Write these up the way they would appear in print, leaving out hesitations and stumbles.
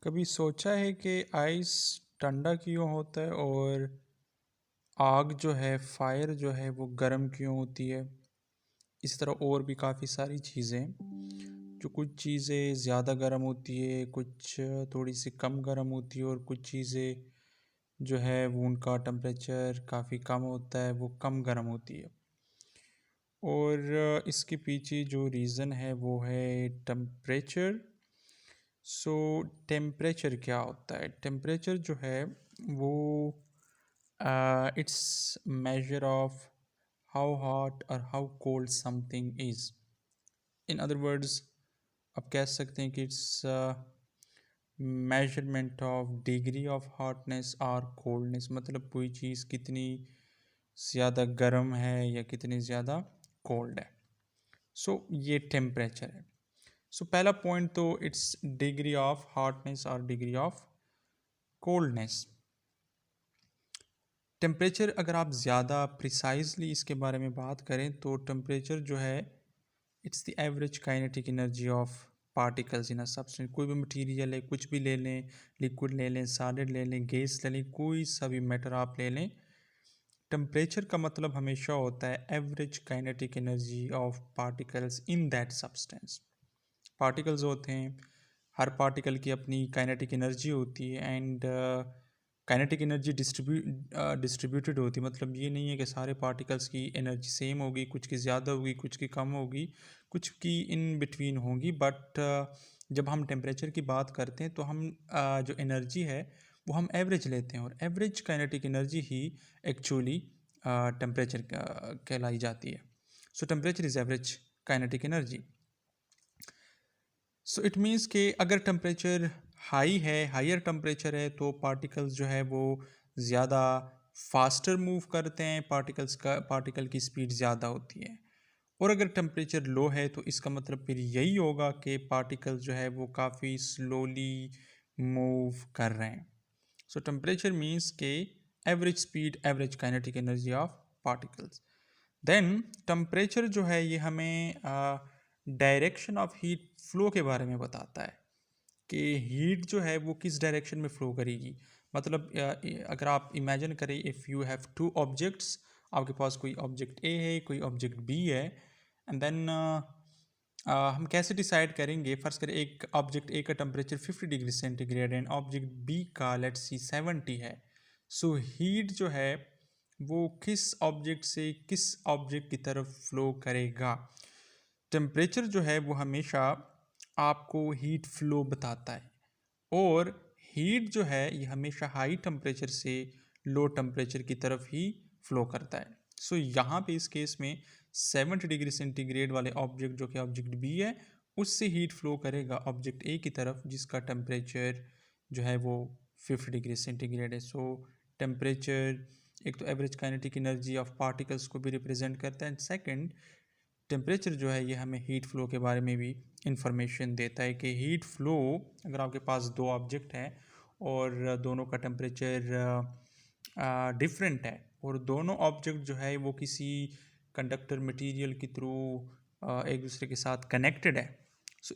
कभी सोचा है कि आइस ठंडा क्यों होता है और आग जो है फायर जो है वो गर्म क्यों होती है। इस तरह और भी काफ़ी सारी चीज़ें जो कुछ चीज़ें ज़्यादा गर्म होती है, कुछ थोड़ी सी कम गर्म होती है और कुछ चीज़ें जो है वो उनका टेम्परेचर काफ़ी कम होता है, वो कम गर्म होती है। और इसके पीछे जो रीज़न है वो है टेम्परेचर। सो टेम्परेचर क्या होता है? टेम्परेचर जो है वो it's measure of how hot और how cold something is. In other words आप कह सकते हैं कि it's measurement of degree of hotness और कोल्डनेस, मतलब कोई चीज़ कितनी ज़्यादा गर्म है या कितनी ज़्यादा कोल्ड है। ये टेम्परेचर है। पहला पॉइंट तो इट्स डिग्री ऑफ हॉटनेस और डिग्री ऑफ कोल्डनेस। टेम्परेचर अगर आप ज़्यादा प्रिसाइजली इसके बारे में बात करें तो टेम्परेचर जो है it's the average kinetic energy of particles in a substance. कोई भी मटेरियल है, कुछ भी ले लें, लिक्विड ले लें, सॉलिड ले लें, गैस ले लें, कोई सा भी मैटर आप ले लें, टेम्परेचर का मतलब हमेशा होता है average kinetic energy of particles in that substance. Particles होते हैं, हर पार्टिकल की अपनी काइनेटिक एनर्जी होती है एंड काइनेटिक एनर्जी डिस्ट्रीब्यूटेड होती है। मतलब ये नहीं है कि सारे पार्टिकल्स की एनर्जी सेम होगी, कुछ की ज़्यादा होगी, कुछ की कम होगी, कुछ की इन बिटवीन होगी। बट जब हम टेम्परेचर की बात करते हैं तो हम जो एनर्जी है वो हम एवरेज लेते हैं और एवरेज काइनेटिक एनर्जी ही एक्चुअली टेम्परेचर कहलाई जाती है। Temperature is average kinetic energy. It means कि अगर टेम्परेचर हाई है, हायर टेम्परेचर है, तो पार्टिकल्स जो है वो ज़्यादा फास्टर मूव करते हैं, पार्टिकल की स्पीड ज़्यादा होती है। और अगर टेम्परेचर लो है तो इसका मतलब फिर यही होगा कि पार्टिकल्स जो है वो काफ़ी स्लोली मूव कर रहे हैं। टेम्परेचर मीन्स के average speed, average kinetic energy of particles. Then temperature जो है ये हमें डायरेक्शन ऑफ हीट फ्लो के बारे में बताता है कि हीट जो है वो किस डायरेक्शन में फ्लो करेगी। मतलब अगर आप इमेजिन करें, if you have two objects, आपके पास कोई ऑब्जेक्ट ए है, कोई ऑब्जेक्ट बी है, एंड देन हम कैसे डिसाइड करेंगे? फर्स्ट करें, एक ऑब्जेक्ट ए का temperature 50 degree centigrade and object B का लेट्स सी 70 है। हीट जो है वो किस ऑब्जेक्ट से किस ऑब्जेक्ट की तरफ फ्लो करेगा। टेम्परेचर जो है वो हमेशा आपको हीट फ्लो बताता है और हीट जो है ये हमेशा हाई टेम्परेचर से लो टेम्परेचर की तरफ ही फ्लो करता है। यहाँ पे इस केस में 70 डिग्री सेंटीग्रेड वाले ऑब्जेक्ट जो कि ऑब्जेक्ट बी है उससे हीट फ्लो करेगा ऑब्जेक्ट ए की तरफ जिसका टेम्परेचर जो है वो 50 डिग्री सेंटीग्रेड है। टेम्परेचर एक तो average kinetic energy of particles को भी रिप्रेजेंट करता है, सेकंड टेम्परेचर जो है ये हमें हीट फ्लो के बारे में भी इंफॉर्मेशन देता है कि हीट फ्लो, अगर आपके पास दो ऑब्जेक्ट हैं और दोनों का टेम्परेचर डिफरेंट है और दोनों ऑब्जेक्ट जो है वो किसी कंडक्टर मटेरियल के थ्रू एक दूसरे के साथ कनेक्टेड है।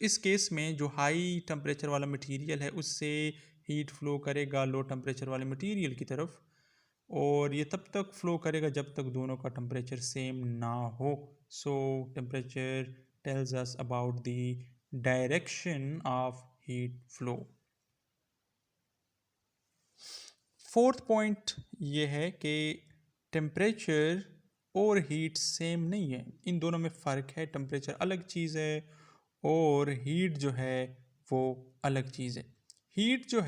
इस केस में जो हाई टेम्परेचर वाला मटेरियल है उससे हीट फ्लो करेगा लो टेम्परेचर वाले मटेरियल की तरफ, और ये तब तक फ्लो करेगा जब तक दोनों का टेम्परेचर सेम ना हो। Temperature tells us about the direction of heat flow. Fourth point ये है कि टेम्परेचर और हीट सेम नहीं है, इन दोनों में फ़र्क है। टेम्परेचर अलग चीज़ है और हीट जो है वो अलग चीज़ है। हीट जो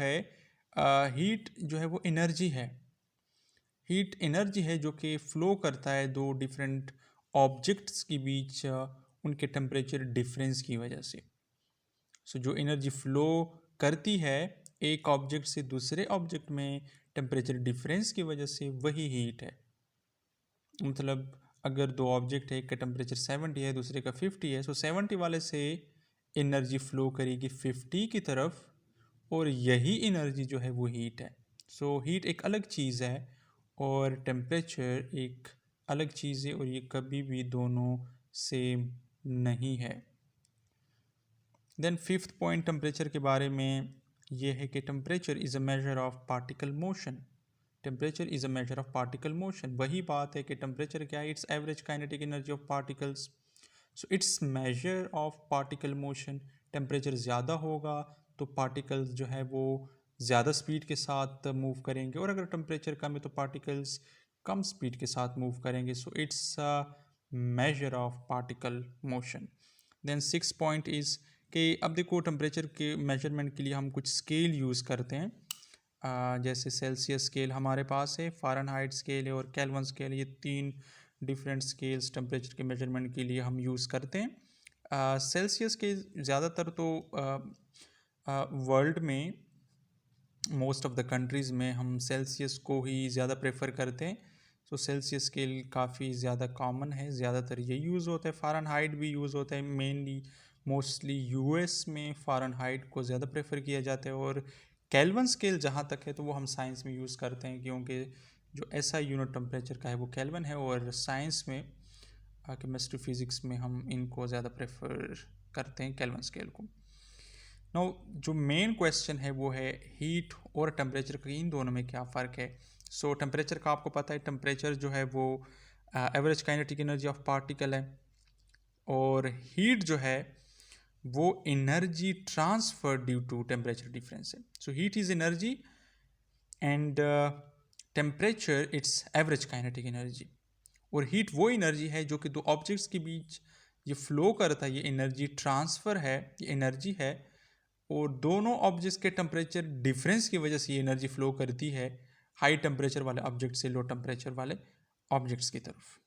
है वो एनर्जी है। हीट एनर्जी है जो कि फ़्लो करता है दो डिफरेंट ऑब्जेक्ट्स के बीच उनके टेम्परेचर डिफरेंस की वजह से। जो एनर्जी फ़्लो करती है एक ऑब्जेक्ट से दूसरे ऑब्जेक्ट में टेम्परेचर डिफरेंस की वजह से, वही हीट है। मतलब अगर दो ऑब्जेक्ट है, एक का टेम्परेचर 70 है दूसरे का 50 है, 70 वाले से एनर्जी फ़्लो करेगी 50 की तरफ और यही एनर्जी जो है वो हीट है। हीट एक अलग चीज़ है और टेम्परेचर एक अलग चीज़ है और ये कभी भी दोनों सेम नहीं है। देन फिफ्थ पॉइंट टेम्परेचर के बारे में ये है कि temperature is a major of particle motion. Temperature is a major of particle motion. वही बात है कि टेम्परेचर क्या है? It's average kinetic energy of particles. So it's measure of particle motion. Temperature ज़्यादा होगा तो पार्टिकल्स जो है वो ज़्यादा स्पीड के साथ मूव करेंगे, और अगर टेम्परेचर कम है तो पार्टिकल्स कम स्पीड के साथ मूव करेंगे। So it's measure of particle motion. Then six point is कि अब देखो टेम्परेचर के मेजरमेंट के लिए हम कुछ स्केल यूज़ करते हैं। जैसे सेल्सियस स्केल हमारे पास है, फ़ारेनहाइट स्केल है और केल्विन स्केल। ये तीन डिफरेंट स्केल्स टेम्परेचर के मेजरमेंट के लिए हम यूज़ करते हैं। सेल्सियस के ज़्यादातर तो वर्ल्ड में मोस्ट ऑफ द कंट्रीज़ में हम सेल्सियस को ही ज़्यादा प्रेफर करते हैं। सो सेल्सियस स्केल काफ़ी ज़्यादा कॉमन है, ज़्यादातर ये यूज़ होता है। फ़ारेनहाइट भी यूज़ होता है, मेनली मोस्टली यूएस में फ़ारेनहाइट को ज़्यादा प्रेफर किया जाता है। और केल्विन स्केल जहाँ तक है तो वो हम साइंस में यूज़ करते हैं, क्योंकि जो ऐसा यूनिट टेम्परेचर का है वो केल्विन है, और साइंस में केमिस्ट्री फिज़िक्स में हम इनको ज़्यादा प्रेफर करते हैं, केल्विन स्केल को। नो, जो मेन क्वेश्चन है वो है हीट और टेम्परेचर का, इन दोनों में क्या फ़र्क है। सो टेम्परेचर का आपको पता है, टेम्परेचर जो है वो average kinetic energy of particle है, और हीट जो है वो energy transfer due to temperature difference है। So heat is energy and temperature it's average kinetic energy. और हीट वो एनर्जी है जो कि दो ऑब्जेक्ट्स के बीच ये फ्लो करता है, ये एनर्जी ट्रांसफ़र है, ये एनर्जी है। और दोनों ऑब्जेक्ट्स के टेम्परेचर डिफरेंस की वजह से ये एनर्जी फ्लो करती है हाई टेम्परेचर वाले ऑब्जेक्ट से लो टेम्परेचर वाले ऑब्जेक्ट्स की तरफ।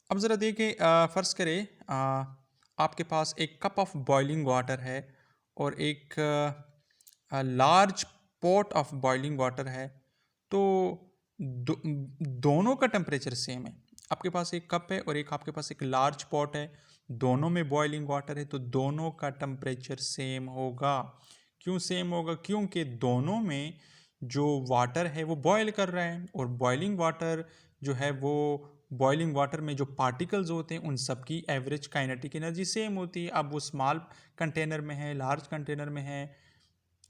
अब ज़रा देखें, फ़र्ज़ करें आपके पास एक कप ऑफ बॉइलिंग वाटर है और एक large pot of boiling water है। तो दोनों का टेम्परेचर सेम है। आपके पास एक कप है और एक आपके पास एक लार्ज पॉट है, दोनों में बॉइलिंग वाटर है, तो दोनों का टेम्परेचर सेम होगा। क्यों सेम होगा? क्योंकि दोनों में जो वाटर है वो बॉयल कर रहा है, और बॉइलिंग वाटर जो है वो बॉइलिंग वाटर में जो पार्टिकल्स होते हैं उन सब की एवरेज काइनेटिक एनर्जी सेम होती है। अब वो स्मॉल कंटेनर में है, लार्ज कंटेनर में है,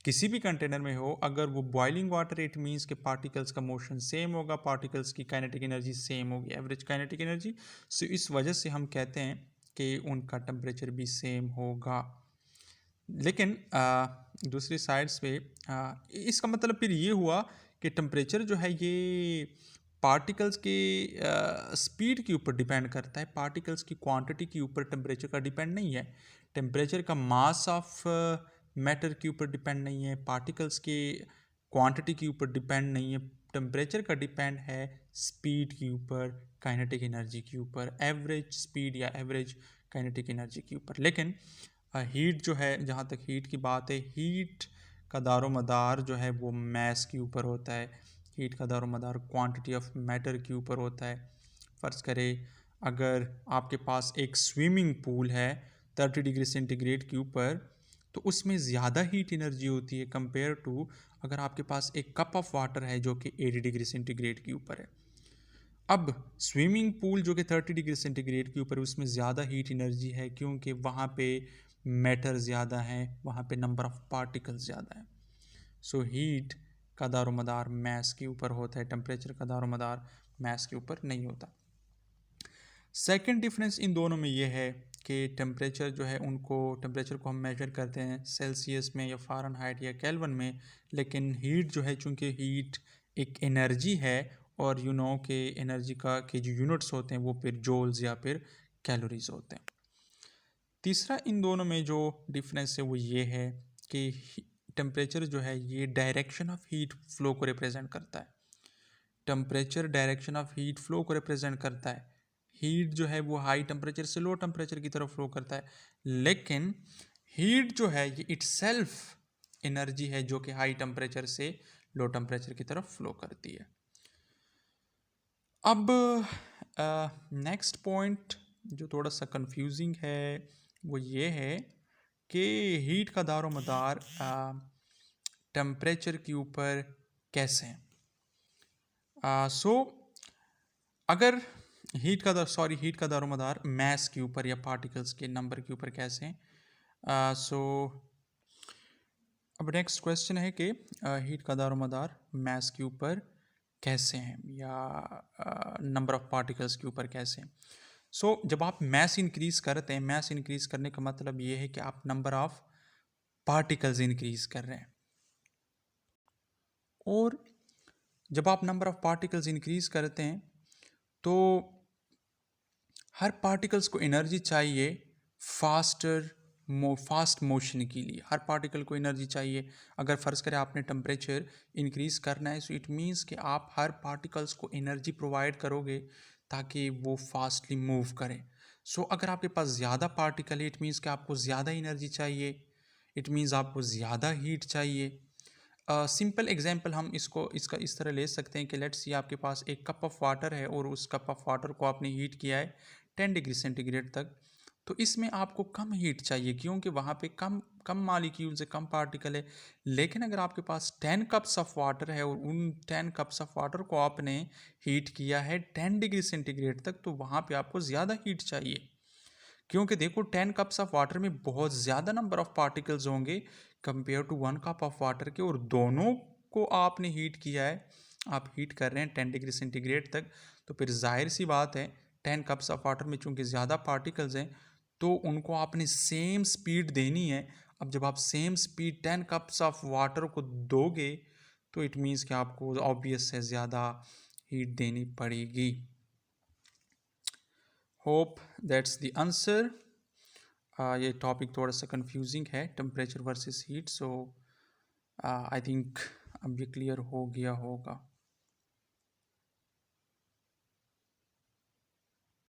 किसी भी कंटेनर में हो, अगर वो बॉइलिंग वाटर, इट मीन्स के पार्टिकल्स का मोशन सेम होगा, पार्टिकल्स की काइनेटिक एनर्जी सेम होगी, एवरेज काइनेटिक एनर्जी। सो इस वजह से हम कहते हैं कि उनका टेम्परेचर भी सेम होगा। लेकिन दूसरी साइड्स पे इसका मतलब फिर ये हुआ कि टेम्परेचर जो है ये पार्टिकल्स के स्पीड के ऊपर डिपेंड करता है, पार्टिकल्स की क्वांटिटी के ऊपर टेम्परेचर का डिपेंड नहीं है। टेम्परेचर का मास ऑफ मैटर के ऊपर डिपेंड नहीं है, पार्टिकल्स के क्वांटिटी के ऊपर डिपेंड नहीं है। टेम्परेचर का डिपेंड है स्पीड के ऊपर, काइनेटिक एनर्जी के ऊपर, एवरेज स्पीड या एवरेज काइनेटिक एनर्जी के ऊपर। लेकिन हीट जो है, जहाँ तक हीट की बात है, हीट का दारोमदार जो है वो मैस के ऊपर होता है, हीट का दारोमदार क्वांटिटी ऑफ मैटर के ऊपर होता है। फ़र्ज़ करें अगर आपके पास एक स्विमिंग पूल है 30 डिग्री सेंटीग्रेड के ऊपर, तो उसमें ज़्यादा हीट एनर्जी होती है कंपेयर टू अगर आपके पास एक कप ऑफ वाटर है जो कि 80 डिग्री सेंटीग्रेड के ऊपर है। अब स्विमिंग पूल जो कि 30 डिग्री सेंटीग्रेड के ऊपर, उसमें ज़्यादा हीट एनर्जी है क्योंकि वहाँ पे मैटर ज़्यादा है, वहाँ पे नंबर ऑफ पार्टिकल्स ज़्यादा है। सो हीट का दारोमदार मैस के ऊपर होता है, टेम्परेचर का दारोमदार मैस के ऊपर नहीं होता। सेकंड डिफरेंस इन दोनों में ये है कि टेम्परेचर जो है उनको, टेम्परेचर को हम मेजर करते हैं सेल्सियस में या फ़ारेनहाइट या केल्विन में, लेकिन हीट जो है, चूँकि हीट एक एनर्जी है और यू नो के एनर्जी का के जो यूनिट्स होते हैं वो फिर जूल्स या फिर कैलोरीज होते हैं। तीसरा इन दोनों में जो डिफरेंस है वो ये है कि टेम्परेचर जो है ये डायरेक्शन ऑफ हीट फ्लो को रिप्रेजेंट करता है। Temperature direction of heat flow को रिप्रेजेंट करता है। हीट जो है वो हाई टेम्परेचर से लो टेम्परेचर की तरफ फ्लो करता है, लेकिन हीट जो है ये इटसेल्फ एनर्जी है जो कि हाई टेम्परेचर से लो टेम्परेचर की तरफ फ्लो करती है। अब नेक्स्ट पॉइंट जो थोड़ा सा कंफ्यूजिंग है वो ये है कि हीट का दारोमदार टेम्परेचर के ऊपर कैसे है। सो अगर हीट का दारोमदार मैस के ऊपर या पार्टिकल्स के नंबर के ऊपर कैसे हैं। सो अब नेक्स्ट क्वेश्चन है कि हीट का दारोमदार मास के ऊपर कैसे हैं या नंबर ऑफ पार्टिकल्स के ऊपर कैसे हैं। सो जब आप मास इंक्रीज करते हैं, मास इंक्रीज करने का मतलब ये है कि आप नंबर ऑफ पार्टिकल्स इंक्रीज कर रहे हैं। और जब आप नंबर ऑफ पार्टिकल्स इंक्रीज करते हैं तो हर पार्टिकल्स को एनर्जी चाहिए फास्ट मोशन के लिए। हर पार्टिकल को एनर्जी चाहिए। अगर फ़र्ज़ करें आपने टेम्परेचर इंक्रीज़ करना है, सो इट मीन्स कि आप हर पार्टिकल्स को एनर्जी प्रोवाइड करोगे ताकि वो फास्टली मूव करें। सो अगर आपके पास ज़्यादा पार्टिकल है, इट मीन्स कि आपको ज़्यादा एनर्जी चाहिए, इट मीन्स आपको ज़्यादा हीट चाहिए। सिंपल एग्जांपल हम इसको इसका इस तरह ले सकते हैं कि लेट्स सी आपके पास एक कप ऑफ वाटर है और उस कप ऑफ वाटर को आपने हीट किया है 10 डिग्री सेंटीग्रेड तक। तो इसमें आपको कम हीट चाहिए क्योंकि वहाँ पे कम कम मालिक्यूल्स है, कम पार्टिकल है। लेकिन अगर आपके पास 10 कप्स ऑफ वाटर है और उन 10 कप्स ऑफ वाटर को आपने हीट किया है 10 डिग्री सेंटीग्रेड तक, तो वहाँ पे आपको ज़्यादा हीट चाहिए। क्योंकि देखो 10 कप्स ऑफ वाटर में बहुत ज़्यादा नंबर ऑफ पार्टिकल्स होंगे compare to 1 cup of water के, और दोनों को आपने हीट किया है, आप हीट कर रहे हैं 10 डिग्री सेंटीग्रेड तक। तो फिर जाहिर सी बात है 10 कप्स ऑफ वाटर में चूंकि ज़्यादा पार्टिकल्स हैं तो उनको आपने सेम स्पीड देनी है। अब जब आप same speed 10 cups of water को दोगे तो इट मीन्स कि आपको ऑब्वियस है ज़्यादा हीट देनी पड़ेगी। Hope that's the answer. ये टॉपिक थोड़ा सा कंफ्यूजिंग है, temperature versus heat. So I think अब ये क्लियर हो गया होगा।